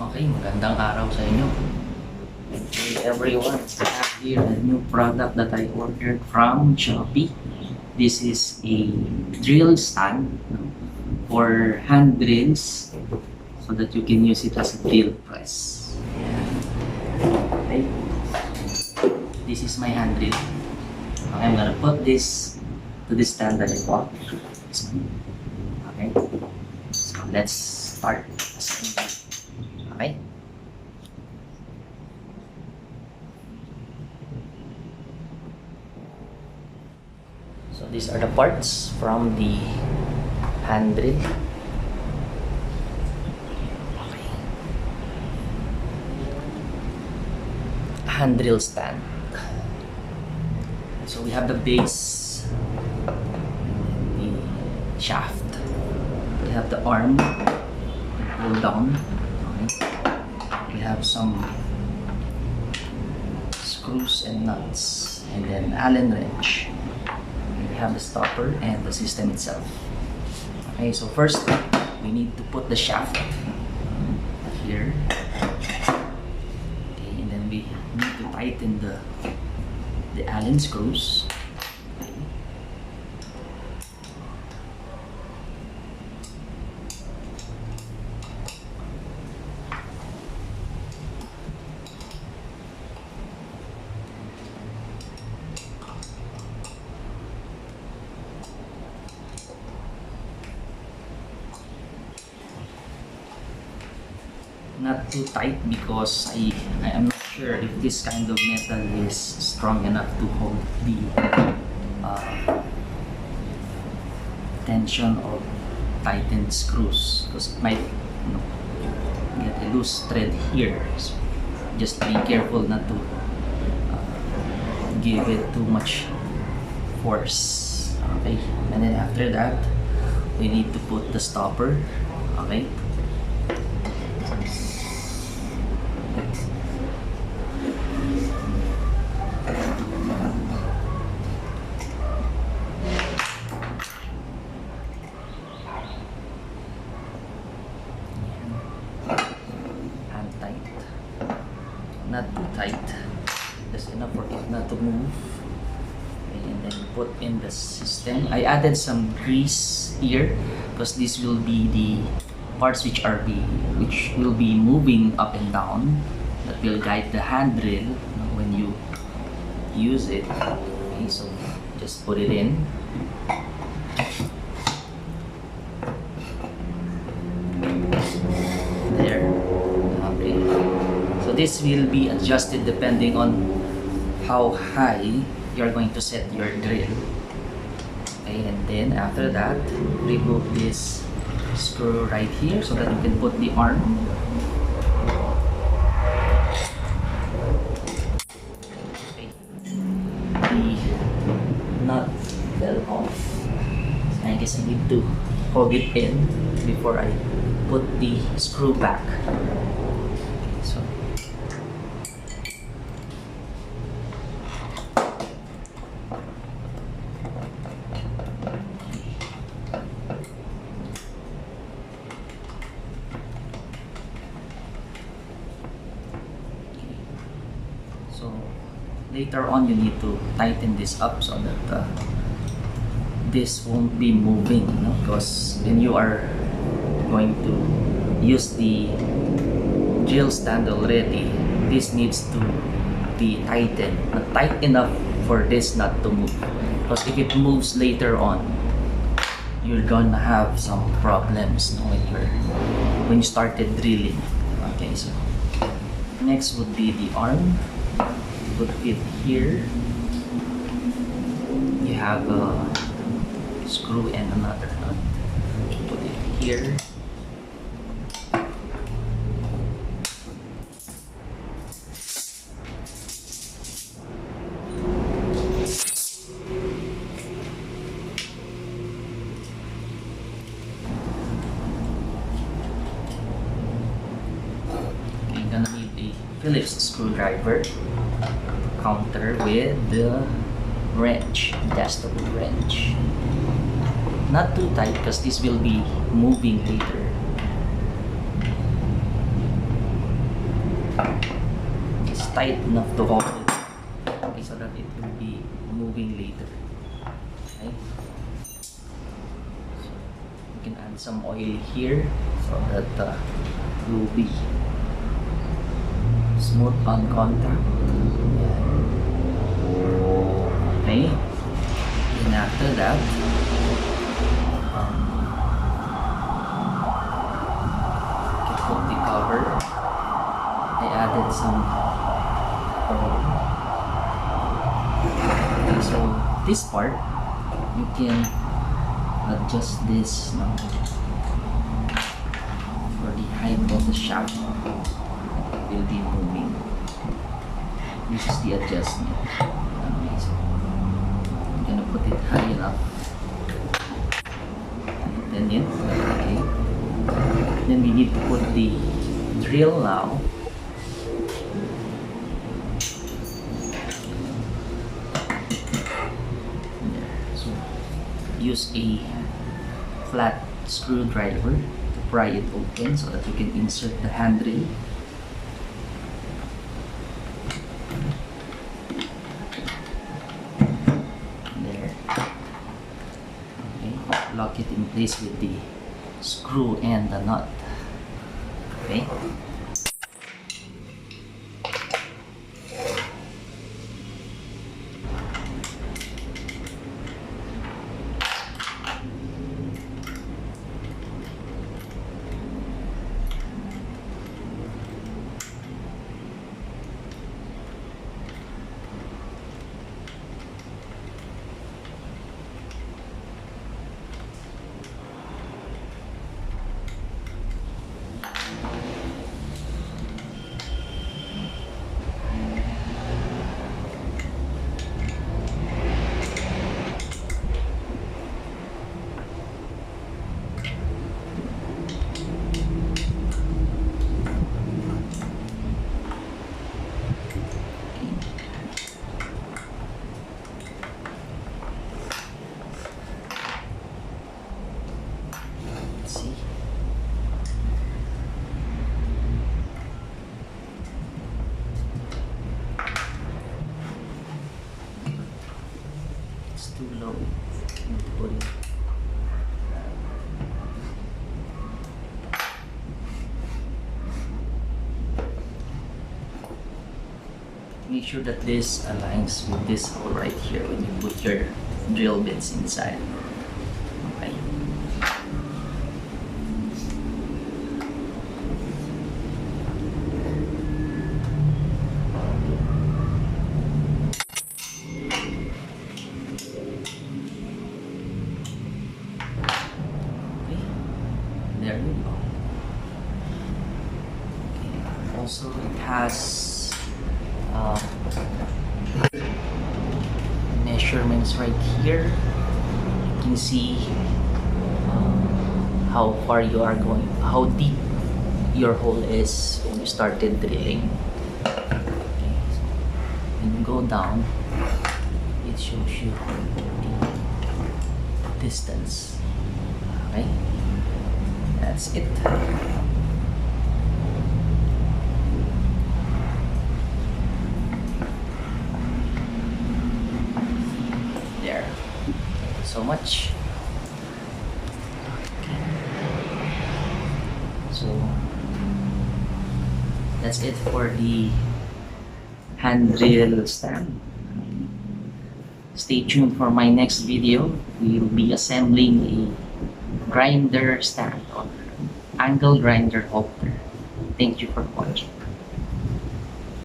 Okay, magandang araw sa inyo. Okay, everyone, I have here a new product that I ordered from Shopee. This is a drill stand, no, for hand drills so that you can use it as a drill press. Okay. This is my hand drill. Okay, I'm gonna put this to this stand that I bought. Okay, so let's start. Okay. So these are the parts from the hand drill. Okay. Hand drill stand. So we have the base, the shaft. We have the arm, pull down. Okay. We have some screws and nuts, and then Allen wrench. We have the stopper and the system itself. Okay, so first we need to put the shaft here. Okay, and then we need to tighten the Allen screws. Okay. Not too tight because I am not sure if this kind of metal is strong enough to hold the tension of tightened screws, because it might, get a loose thread here. So just be careful not to give it too much force. Okay, and then after that we need to put the stopper. Okay. Not too tight, just enough for it not to move. Okay, and then put in the system. I added some grease here because this will be the parts which will be moving up and down, that will guide the hand drill when you use it. Okay, so just put it in. There. Okay. So this will be adjusted depending on how high you're going to set your drill. Okay, and then after that, remove this screw right here so that you can put the arm. Okay. The nut fell off. So I guess I need to hold it in before I put the screw back. So later on you need to tighten this up so that this won't be moving, because when you are going to use the drill stand already, this needs to be tightened, not tight enough for this not to move, because if it moves later on, you're gonna have some problems when you started drilling. Okay, so next would be the arm. Put it here. You have a screw and another nut. Put it here. You're gonna need a Phillips screwdriver. Counter with the wrench, adjustable wrench. Not too tight because this will be moving later. just tight enough to hold it, okay, so that it will be moving later. Okay, so you can add some oil here so that it will be smooth on contact. Okay, and after that, you can put the cover. I added some oil. Okay, so this part you can adjust this now for the height of the shaft. It will be moving. This is the adjustment. Okay, so I'm gonna put it high enough. And then okay. Then we need to put the drill now. So use a flat screwdriver to pry it open so that you can insert the handrail. There. Okay. Lock it in place with the screw and the nut. Okay. Too low. Put it. Make sure that this aligns with this hole right here when you put your drill bits inside. Okay. There you go. Okay. Also, it has measurements right here. You can see how far you are going, how deep your hole is when you started drilling. Okay. So when you go down, it shows you the distance. Okay. That's it. There. Thank you so much. Okay. So that's it for the hand drill stand. Stay tuned for my next video. We will be assembling a grinder stand or angle grinder holder. Thank you for watching.